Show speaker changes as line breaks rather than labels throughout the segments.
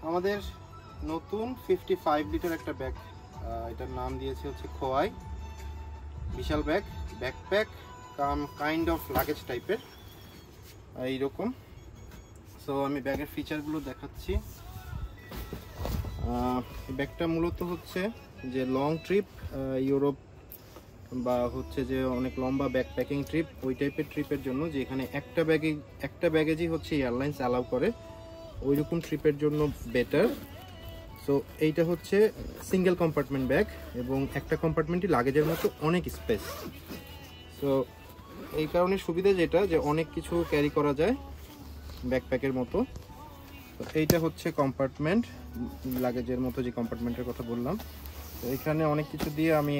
আমাদের নতুন 55 লিটার একটা ব্যাগ, এটার নাম দিয়েছে হচ্ছে খোয়াই। বিশাল bag, backpack cum kind of luggage টাইপের এইরকম। সো আমি ব্যাগের ফিচারগুলো দেখাচ্ছি। এই ব্যাগটা মূলত হচ্ছে যে লং ট্রিপ, ইউরোপ বা হচ্ছে যে অনেক লম্বা ব্যাকপ্যাকিং ট্রিপ, ওই টাইপের ট্রিপের জন্য, যে এখানে একটা ব্যাগেজই হচ্ছে এয়ারলাইন্স অ্যালাউ করে, ওইরকম ট্রিপের জন্য বেটার। সো এইটা হচ্ছে সিঙ্গেল কম্পার্টমেন্ট ব্যাগ এবং একটা কম্পার্টমেন্টই লাগেজের মতো অনেক স্পেস। সো এই কারণে সুবিধা যেটা, যে অনেক কিছু ক্যারি করা যায় ব্যাকপ্যাকের মতো। তো এইটা হচ্ছে কম্পার্টমেন্ট, লাগেজের মতো যে কম্পার্টমেন্টের কথা বললাম। তো এখানে অনেক কিছু দিয়ে আমি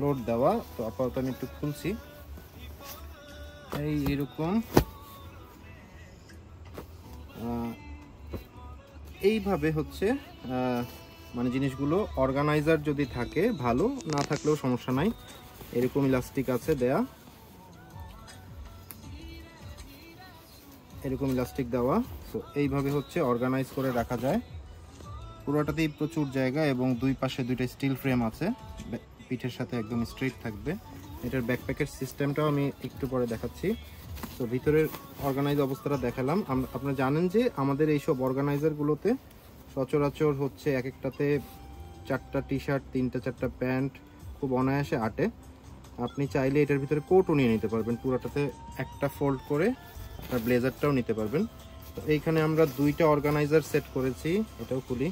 লোড দেওয়া। তো আপাতত আমি একটু খুলছি। এইরকম এইভাবে হচ্ছে মানে জিনিসগুলো অর্গানাইজার যদি থাকে ভালো, না থাকলেও সমস্যা নাই। এরকম ইলাস্টিক আছে দেয়া, এরকম ইলাস্টিক দেওয়া। সো এইভাবে হচ্ছে অর্গানাইজ করে রাখা যায়। পুরোটাতেই প্রচুর জায়গা এবং দুই পাশে দুইটা স্টিল ফ্রেম আছে, পিঠের সাথে একদম স্ট্রেট থাকবে। এটার ব্যাকপ্যাকের সিস্টেমটাও আমি একটু পরে দেখাচ্ছি। তো ভিতরের অর্গানাইজ অবস্থাটা দেখালাম। আপনারা জানেন যে আমাদের এইসব অর্গানাইজারগুলোতে সচরাচর হচ্ছে এক একটাতে 4টা টি শার্ট, 3টা 4টা প্যান্ট খুব অনায়াসে আটে। আপনি চাইলে এটার ভিতরে কোটও নিয়ে নিতে পারবেন, পুরোটাতে একটা ফোল্ড করে আপনার ব্লেজারটাও নিতে পারবেন। তো এইখানে আমরা 2টা অর্গানাইজার সেট করেছি। এটাও খুলি,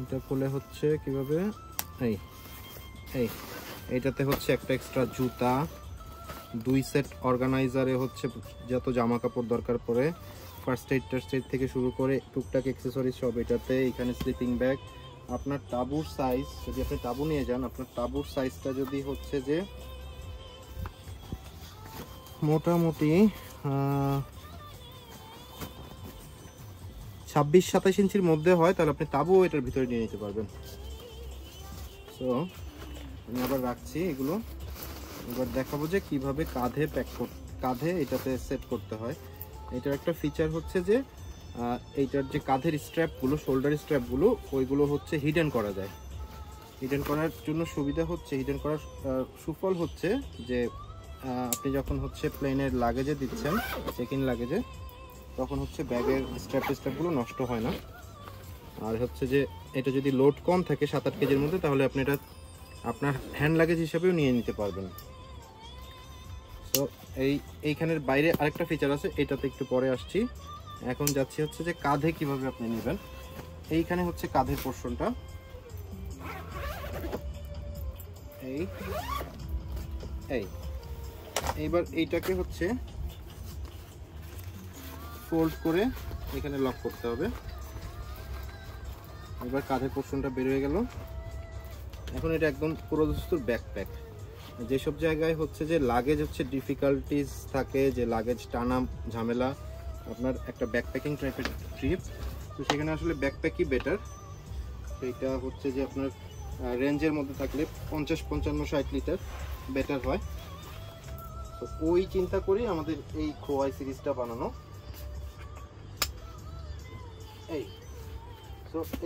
এটা খুলে হচ্ছে কিভাবে, এইটাতে হচ্ছে একটা এক্সট্রা জুতা, 2 সেট অর্গানাইজারে হচ্ছে যত জামা কাপড় দরকার পড়ে, ফার্স্ট এইড থেকে শুরু করে টুকটাক অ্যাক্সেসরিজ সব এটাতে। এখানে স্লিপিং ব্যাগ, আপনার তাঁবুর সাইজ, যদি আপনি তাঁবু নিয়ে যান, আপনার তাঁবুর সাইজটা যদি হচ্ছে যে মোটামুটি 26-27 ইঞ্চির মধ্যে হয়, তাহলে আপনি তাঁবুও এটার ভিতরে নিয়ে নিতে পারবেন। তো আমি আবার রাখছি এগুলো। এবার দেখাবো যে কিভাবে কাঁধে এটাতে সেট করতে হয়। এটার একটা ফিচার হচ্ছে যে এইটার যে কাঁধের স্ট্র্যাপগুলো, শোল্ডার স্ট্র্যাপগুলো, ওইগুলো হচ্ছে হিডেন করা যায়। হিডেন করার জন্য সুবিধা হচ্ছে, হিডেন করার সুফল হচ্ছে যে আপনি যখন হচ্ছে প্লেনের লাগেজে দিচ্ছেন, চেক ইন লাগেজে, তখন হচ্ছে ব্যাগের স্ট্র্যাপগুলো নষ্ট হয় না। আর হচ্ছে যে এটা যদি লোড কম থাকে 7-8 কেজির মধ্যে, তাহলে আপনি এটা আপনার হ্যান্ড লাগেজ হিসাবেও নিয়ে নিতে পারবেন। তো এইখানের বাইরে আরেকটা ফিচার আছে, এটাতে একটু পরে আসছি। এখন যাচ্ছি হচ্ছে যে কাঁধে কিভাবে আপনি নেবেন। এইখানে হচ্ছে কাঁধের পোর্শনটা, এইবার এইটাকে হচ্ছে ফোল্ড করে এখানে লক করতে হবে। এবার কাঁধের পোর্শনটা বের হয়ে গেল। এখন এটা একদম পুরো দস্তুর ব্যাকপ্যাক। যেসব জায়গায় হচ্ছে যে লাগেজ হচ্ছে ডিফিকাল্টিস থাকে, যে লাগেজ টানা ঝামেলা, আপনার একটা ব্যাকপ্যাকিং টাইপের ট্রিপ, তো সেখানে আসলে ব্যাকপ্যাকই বেটার। এটা হচ্ছে যে আপনার রেঞ্জের মধ্যে থাকলে 50, 55, 60 লিটার বেটার হয়। তো ওই চিন্তা করি আমাদের এই খোয়াই সিরিজটা বানানো।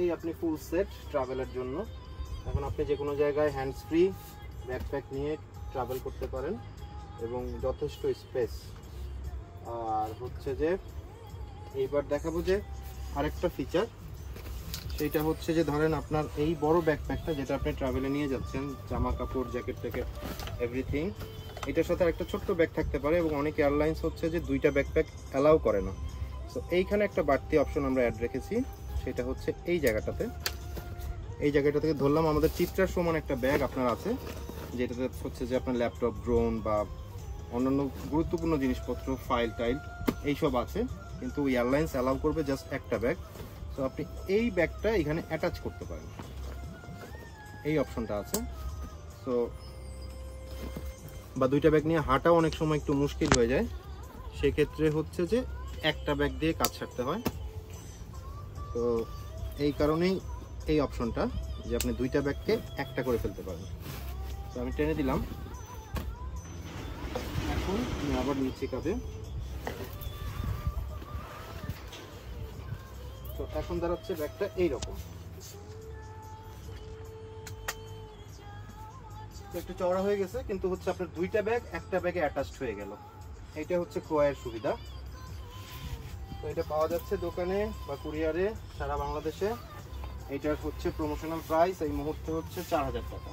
এই আপনি ফুল সেট ট্রাভেলের জন্য। এখন আপনি যে কোনো জায়গায় হ্যান্ডস ফ্রি ব্যাকপ্যাক নিয়ে ট্রাভেল করতে পারেন এবং যথেষ্ট স্পেস। আর হচ্ছে যে এইবার দেখাবো যে আরেকটা ফিচার, সেইটা হচ্ছে যে ধরেন আপনার এই বড় ব্যাকপ্যাকটা যেটা আপনি ট্রাভেলে নিয়ে যাচ্ছেন, জামা কাপড়, জ্যাকেট ট্যাকেট এভরিথিং, এটার সাথে একটা ছোট্ট ব্যাগ থাকতে পারে এবং অনেক এয়ারলাইন্স হচ্ছে যে 2টা ব্যাকপ্যাক অ্যালাউ করে না। সো এইখানে একটা বাড়তি অপশন আমরা অ্যাড রেখেছি, সেটা হচ্ছে এই জায়গাটা থেকে ধরলাম আমাদের চিত্রার সমান একটা ব্যাগ আপনার আছে, যেটাতে হচ্ছে যে আপনার ল্যাপটপ, ড্রোন বা অন্যান্য গুরুত্বপূর্ণ জিনিসপত্র, ফাইল টাইল এইসব আছে, কিন্তু এয়ারলাইন্স অ্যালাউ করবে জাস্ট একটা ব্যাগ। সো আপনি এই ব্যাগটা এখানে অ্যাটাচ করতে পারেন, এই অপশনটা আছে। সো বা 2টা ব্যাগ নিয়ে হাঁটাও অনেক সময় একটু মুশকিল হয়ে যায়, সেক্ষেত্রে হচ্ছে যে একটা ব্যাগ দিয়ে কাজ সারতে হয়। তো এই কারণেই এই অপশনটা, যে আপনি 2টা ব্যাগকে একটা করে ফেলতে পারেন। তো আমি টেনে দিলাম। এখন আমি আবার নিচে কাঁধে তো এখন দাঁড়াচ্ছে ব্যাগটা এইরকম, একটু চওড়া হয়ে গেছে, কিন্তু হচ্ছে আপনার দুইটা ব্যাগ একটা ব্যাগে অ্যাটাচড হয়ে গেল। এইটা হচ্ছে ক্রয়ের সুবিধা। তো এটা পাওয়া যাচ্ছে দোকানে বা কুরিয়ারে সারা বাংলাদেশে। এটার হচ্ছে প্রমোশনাল প্রাইস এই মুহূর্তে হচ্ছে 4000 টাকা।